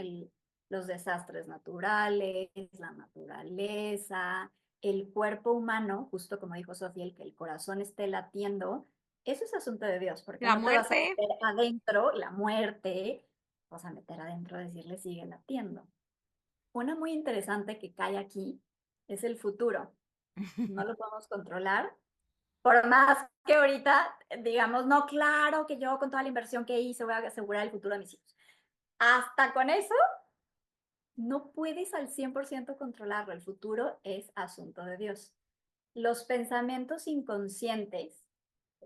Los desastres naturales, la naturaleza, el cuerpo humano, justo como dijo Sofía, el que el corazón esté latiendo, eso es asunto de Dios, porque La no te vas a muerte. meter adentro, la muerte, vas a meter adentro, decirle sigue latiendo. Una muy interesante que cae aquí es el futuro. No lo podemos controlar, por más que ahorita digamos, no, claro que yo con toda la inversión que hice voy a asegurar el futuro de mis hijos. Hasta con eso no puedes al 100% controlarlo. El futuro es asunto de Dios. Los pensamientos inconscientes,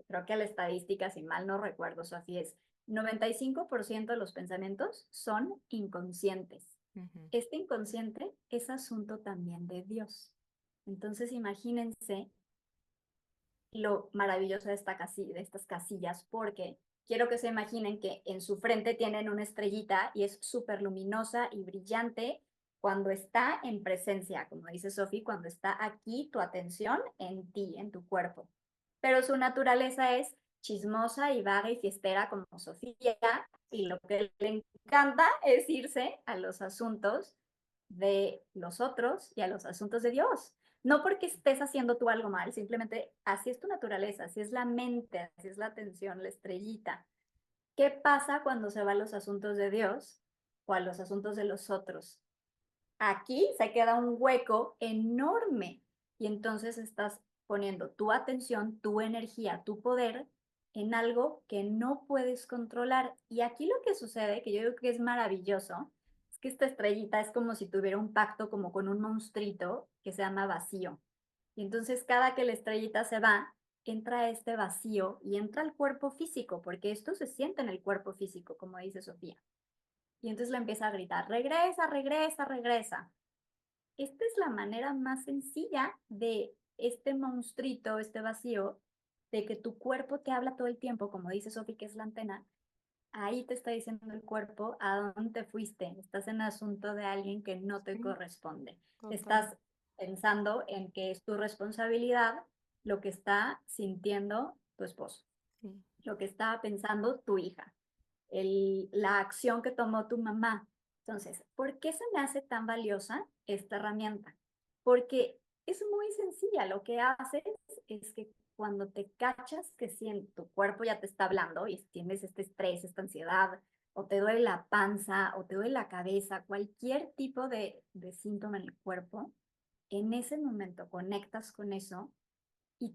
creo que la estadística, si mal no recuerdo, Sofía, es 95% de los pensamientos son inconscientes. Ujú. Este inconsciente es asunto también de Dios. Entonces, imagínense lo maravilloso de, de estas casillas, porque quiero que se imaginen que en su frente tienen una estrellita y es súper luminosa y brillante cuando está en presencia, como dice Sophie, cuando está aquí tu atención en ti, en tu cuerpo. Pero su naturaleza es chismosa y vaga y fiestera como Sofía, y lo que le encanta es irse a los asuntos de los otros y a los asuntos de Dios. No porque estés haciendo tú algo mal, simplemente así es tu naturaleza, así es la mente, así es la atención, la estrellita. ¿Qué pasa cuando se va a los asuntos de Dios o a los asuntos de los otros? Aquí se queda un hueco enorme y entonces estás poniendo tu atención, tu energía, tu poder en algo que no puedes controlar. Y aquí lo que sucede, que yo creo que es maravilloso, es que esta estrellita es como si tuviera un pacto como con un monstruito que se llama vacío. Y entonces cada que la estrellita se va, entra este vacío y entra al cuerpo físico, porque esto se siente en el cuerpo físico, como dice Sofía. Y entonces le empieza a gritar, regresa, regresa, regresa. Esta es la manera más sencilla de este monstruito, este vacío, de que tu cuerpo te habla todo el tiempo, como dice Sofi, que es la antena. Ahí te está diciendo el cuerpo a dónde te fuiste. Estás en asunto de alguien que no te Sí, corresponde. total. Estás pensando en que es tu responsabilidad lo que está sintiendo tu esposo, Sí. lo que está pensando tu hija, la acción que tomó tu mamá. Entonces, ¿por qué se me hace tan valiosa esta herramienta? Porque es muy sencilla. Lo que haces es que cuando te cachas que si tu cuerpo ya te está hablando y tienes este estrés, esta ansiedad, o te duele la panza, o te duele la cabeza, cualquier tipo de síntoma en el cuerpo, en ese momento conectas con eso y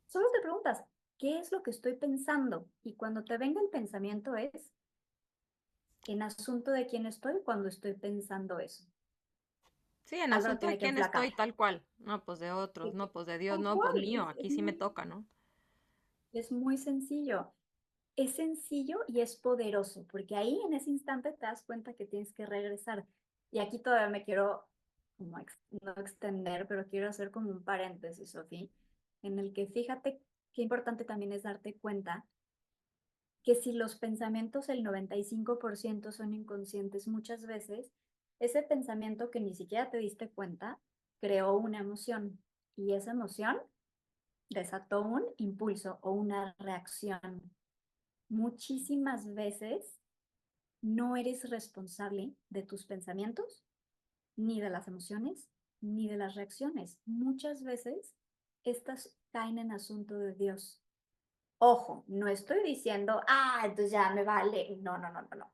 solo te preguntas, ¿qué es lo que estoy pensando? Y cuando te venga el pensamiento es, en asunto de quién estoy cuando estoy pensando eso. Sí, en algo asunto de tiene que quién flacar. estoy tal cual. No, pues de otros, Sí, no, pues de Dios, tal no, pues cual, mío, aquí sí me toca, ¿no? es muy sencillo. Es sencillo y es poderoso, porque ahí en ese instante te das cuenta que tienes que regresar. Y aquí todavía me quiero, como no extender, pero quiero hacer como un paréntesis, Sofía, en el que fíjate qué importante también es darte cuenta que si los pensamientos, el 95% son inconscientes, muchas veces ese pensamiento que ni siquiera te diste cuenta creó una emoción y esa emoción desató un impulso o una reacción. Muchísimas veces no eres responsable de tus pensamientos, ni de las emociones, ni de las reacciones. Muchas veces estas caen en asunto de Dios. Ojo, no estoy diciendo, entonces ya me vale. No, no, no, no, no.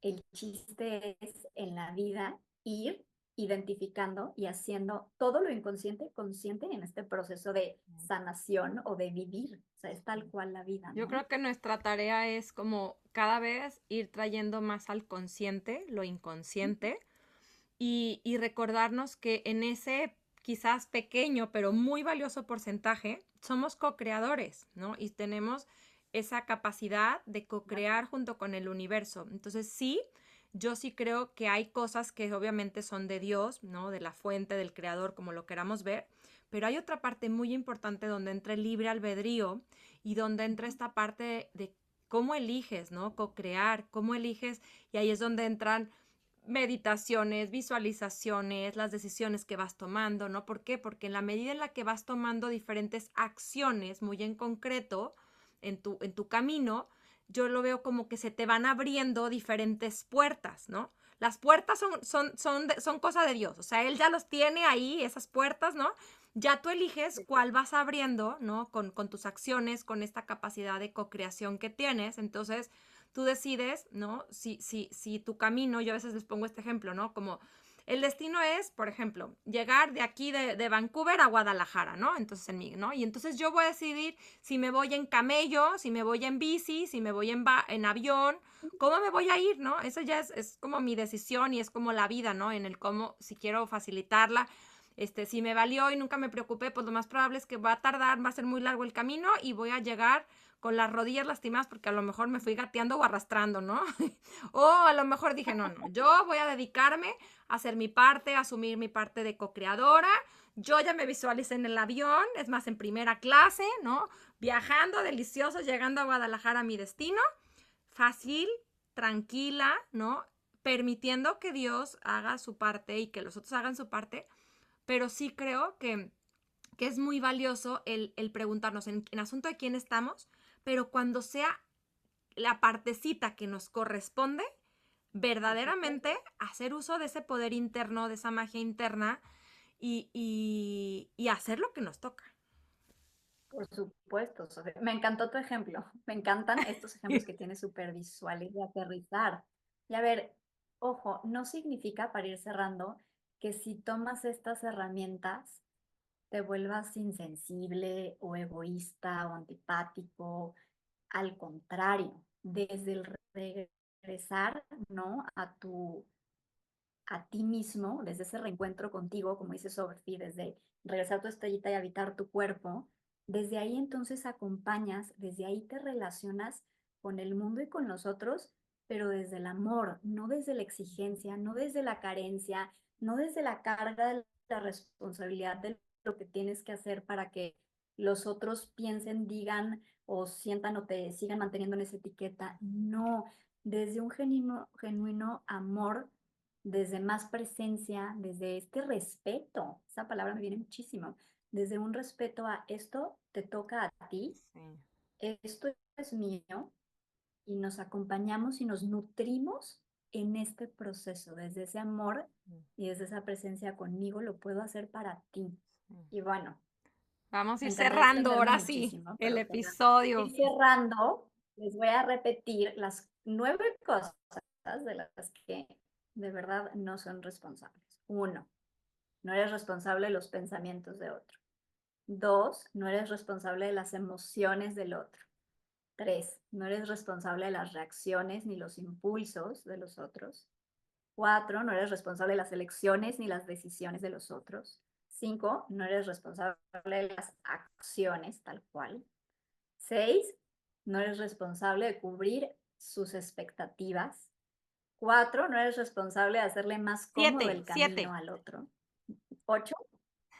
El chiste es en la vida ir identificando y haciendo todo lo inconsciente consciente en este proceso de sanación o de vivir. O sea, es tal cual la vida, Yo ¿no? creo que nuestra tarea es como cada vez ir trayendo más al consciente, lo inconsciente, y recordarnos que en ese quizás pequeño pero muy valioso porcentaje somos co-creadores, ¿no? Y tenemos esa capacidad de co-crear junto con el universo. Entonces sí, yo sí creo que hay cosas que obviamente son de Dios, ¿no? De la fuente, del creador, como lo queramos ver, pero hay otra parte muy importante donde entra el libre albedrío y donde entra esta parte de cómo eliges, ¿no? Co-crear, cómo eliges, y ahí es donde entran meditaciones, visualizaciones, las decisiones que vas tomando, ¿no? ¿Por qué? Porque en la medida en la que vas tomando diferentes acciones muy en concreto en tu camino, yo lo veo como que se te van abriendo diferentes puertas, ¿no? Las puertas son cosa de Dios, o sea, Él ya los tiene ahí, esas puertas, ¿no? Ya tú eliges cuál vas abriendo, ¿no? Con tus acciones, con esta capacidad de co-creación que tienes. Entonces, tú decides, ¿no? Si tu camino, yo a veces les pongo este ejemplo, ¿no? Como el destino es, por ejemplo, llegar de aquí de Vancouver a Guadalajara, ¿no? Entonces, ¿no? Y entonces yo voy a decidir si me voy en camello, si me voy en bici, si me voy en avión, cómo me voy a ir, ¿no? Eso ya es como mi decisión y es como la vida, ¿no? En el cómo, si quiero facilitarla. Si me valió y nunca me preocupé, pues lo más probable es que va a tardar, va a ser muy largo el camino y voy a llegar con las rodillas lastimadas porque a lo mejor me fui gateando o arrastrando, ¿no? O a lo mejor dije, no, no, yo voy a dedicarme a hacer mi parte, a asumir mi parte de co-creadora. Yo ya me visualicé en el avión, es más, en primera clase, ¿no? Viajando delicioso, llegando a Guadalajara a mi destino, fácil, tranquila, ¿no? Permitiendo que Dios haga su parte y que los otros hagan su parte, pero sí creo que es muy valioso el preguntarnos en asunto de quién estamos, pero cuando sea la partecita que nos corresponde, Por supuesto. verdaderamente hacer uso de ese poder interno, de esa magia interna y hacer lo que nos toca. Por supuesto, Sofía. Me encantó tu ejemplo. Me encantan estos ejemplos que tienes súper visuales de aterrizar. Y a ver, ojo, no significa, para ir cerrando, que si tomas estas herramientas te vuelvas insensible o egoísta o antipático. Al contrario, desde el regresar, ¿no? A ti mismo, desde ese reencuentro contigo, como dice Sophie, desde regresar a tu estrellita y habitar tu cuerpo, desde ahí entonces acompañas, desde ahí te relacionas con el mundo y con los otros, pero desde el amor, no desde la exigencia, no desde la carencia, no desde la carga de la responsabilidad de lo que tienes que hacer para que los otros piensen, digan o sientan o te sigan manteniendo en esa etiqueta. No, desde un genuino amor, desde más presencia, desde este respeto. Esa palabra me viene muchísimo. Desde un respeto a esto te toca a ti, Sí. esto es mío, y nos acompañamos y nos nutrimos en este proceso. Desde ese amor y desde esa presencia conmigo lo puedo hacer para ti. Y bueno, Vamos a me ir encantaría cerrando extenderme ahora sí muchísimo, el pero para episodio. ir cerrando, les voy a repetir las 9 cosas de las que de verdad no son responsables. Uno, no eres responsable de los pensamientos de otro. Dos, no eres responsable de las emociones del otro. Tres, no eres responsable de las reacciones ni los impulsos de los otros. 4, no eres responsable de las elecciones ni las decisiones de los otros. 5, no eres responsable de las acciones tal cual. 6, no eres responsable de cubrir sus expectativas. 4, no eres responsable de hacerle más cómodo Siete, el camino siete. al otro. 8,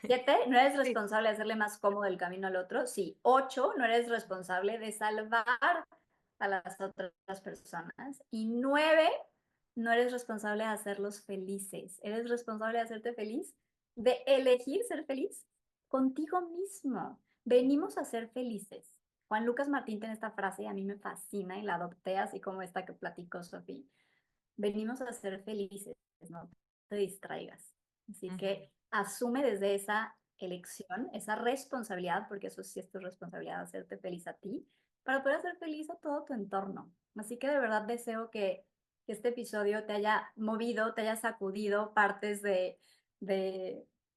7, no eres Sí. responsable de hacerle más cómodo el camino al otro. Sí, 8, no eres responsable de salvar a las otras personas. Y 9, no eres responsable de hacerlos felices. Eres responsable de hacerte feliz, de elegir ser feliz contigo mismo. Venimos a ser felices. Juan Lucas Martín tiene esta frase y a mí me fascina y la adopté así como esta que platicó Sofía. Venimos a ser felices, no te distraigas. Así Ujú. que asume desde esa elección, esa responsabilidad, porque eso sí es tu responsabilidad, hacerte feliz a ti, para poder hacer feliz a todo tu entorno. Así que de verdad deseo que este episodio te haya movido, te haya sacudido partes de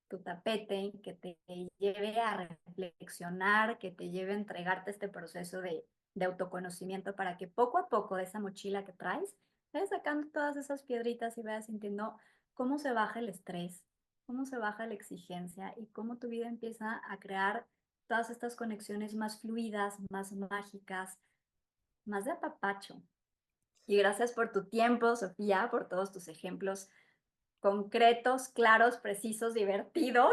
tu tapete, que te lleve a reflexionar, que te lleve a entregarte este proceso de autoconocimiento para que poco a poco de esa mochila que traes, vayas sacando todas esas piedritas y vayas sintiendo cómo se baja el estrés, cómo se baja la exigencia y cómo tu vida empieza a crear todas estas conexiones más fluidas, más mágicas, más de apapacho. Y gracias por tu tiempo, Sofía, por todos tus ejemplos concretos, claros, precisos, divertidos.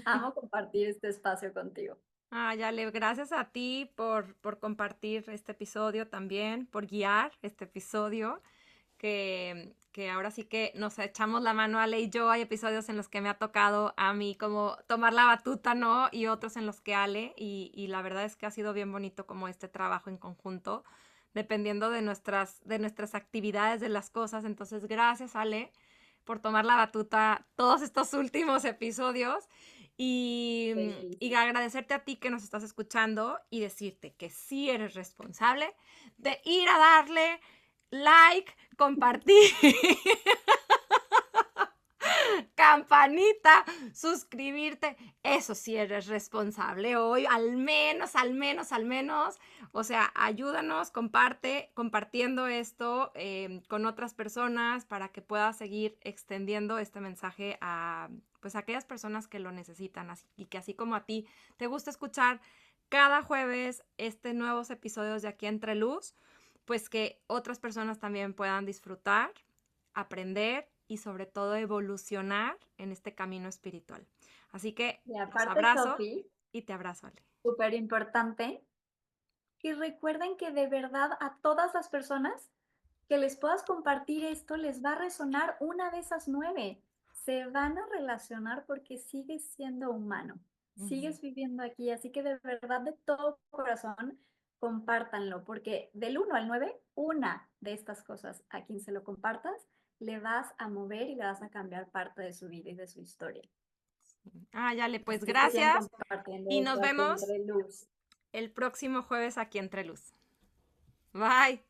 Amo compartir este espacio contigo. Ah, Ale, gracias a ti por compartir este episodio también, por guiar este episodio, que ahora sí que nos echamos la mano Ale y yo. Hay episodios en los que me ha tocado a mí como tomar la batuta, ¿no? Y otros en los que Ale, y la verdad es que ha sido bien bonito como este trabajo en conjunto, dependiendo de nuestras actividades, de las cosas. Entonces, gracias Ale por tomar la batuta todos estos últimos episodios. Y Feliz. agradecerte a ti que nos estás escuchando y decirte que sí eres responsable de ir a darle like, compartir, campanita, suscribirte. Eso sí eres responsable hoy, al menos. O sea, ayúdanos, compartiendo esto con otras personas para que pueda seguir extendiendo este mensaje a pues a aquellas personas que lo necesitan y que así como a ti te gusta escuchar cada jueves nuevos episodios de Aquí Entre Luz, pues que otras personas también puedan disfrutar, aprender y sobre todo evolucionar en este camino espiritual. Así que Y los aparte, abrazo Sofi, y te abrazo, Ale. súper importante, que recuerden que de verdad a todas las personas que les puedas compartir esto les va a resonar una de esas 9. Se van a relacionar porque sigues siendo humano, Ujú. sigues viviendo aquí, así que de verdad, de todo corazón, compártanlo, porque del 1 al 9, una de estas cosas a quien se lo compartas, le vas a mover y le vas a cambiar parte de su vida y de su historia. Ah, ya le, pues Así que sigan gracias compartiendo y nos esto aquí vemos entre luz. el próximo jueves aquí entre Luz. Bye.